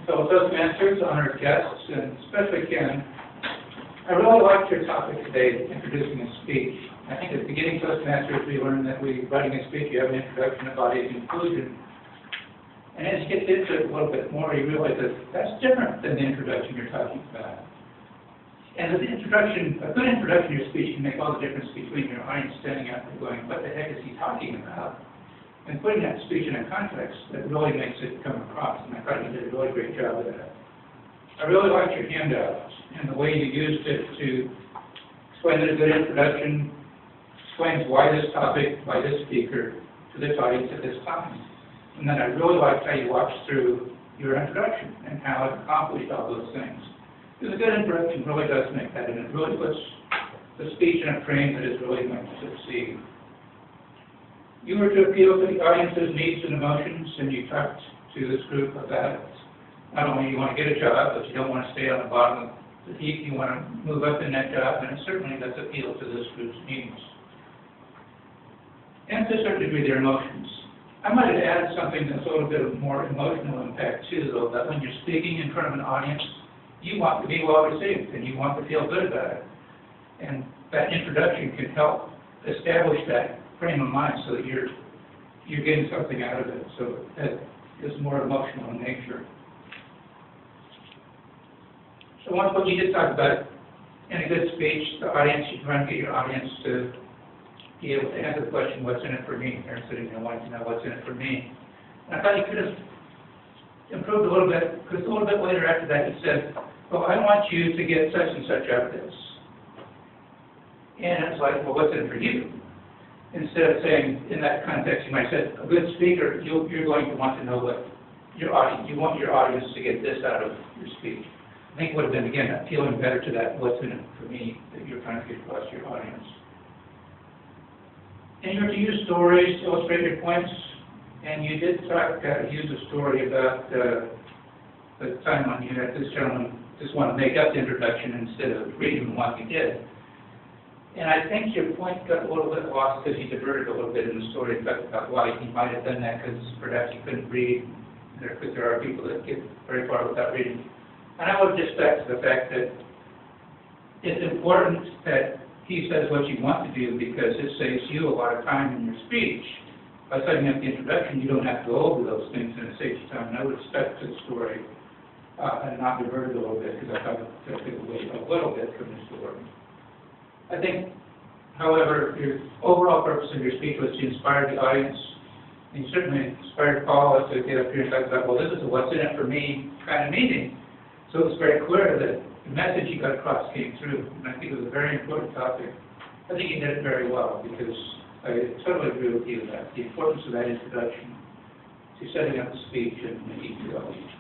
fellow Toastmasters, honored guests, and especially Ken. I really liked your topic today, introducing a speech. I think at the beginning Toastmasters, we learned that writing a speech, you have an introduction, a body, and conclusion. And as you get into it a little bit more, you realize that that's different than the introduction you're talking about. And the introduction, a good introduction to your speech can make all the difference between your audience standing up and going, what the heck is he talking about? And putting that speech in a context that really makes it come across. And I thought you did a really great job of that. I really liked your handout and the way you used it to explain that a good introduction explains why this topic, why this speaker, to this audience at this time. And then I really liked how you walked through your introduction and how it accomplished all those things. Because a good introduction really does make that, and it really puts the speech in a frame that is really meant to succeed. You were to appeal to the audience's needs and emotions, and you talked to this group about not only you want to get a job, but you don't want to stay on the bottom of the heap, you want to move up in that job, and it certainly does appeal to this group's needs. And to a certain degree, their emotions. I might have added something that's a little bit of more emotional impact too, though, that when you're speaking in front of an audience, you want to be well received, and you want to feel good about it. And that introduction can help establish that frame of mind so that you're getting something out of it. So that is more emotional in nature. So one thing you did talk about in a good speech, the audience, you try and get your audience to be able to answer the question, what's in it for me? They're sitting there wanting to know what's in it for me. And I thought you could have improved a little bit, because a little bit later after that you said, well, I want you to get such and such out of this. And it's like, well, what's in it for you? Instead of saying, in that context, you might say, a good speaker, you're going to want to know what your audience, you want your audience to get this out of your speech. I think it would have been, again, appealing better to that what's in it for me that you're trying to get across to your audience. And you're to use stories to illustrate your points, and you did use a story about the time when you had this gentleman just want to make up the introduction instead of reading the one you did. And I think your point got a little bit lost because you diverted a little bit in the story and talked about why he might have done that, because perhaps he couldn't read, because there are people that get very far without reading. And I would just back to the fact that it's important that he says what you want to do, because it saves you a lot of time in your speech. By setting up the introduction, you don't have to go over those things, and it saves you time. And I would stick to the story and not divert it a little bit, because I thought it took away a little bit from the story. I think, however, your overall purpose of your speech was to inspire the audience. And you certainly inspired Paul to get up here and talk about, well, this is a what's in it for me kind of meeting. So it was very clear that the message you got across came through. And I think it was a very important topic. I think you did it very well, because I totally agree with you that the importance of that introduction to setting up the speech and making the audience.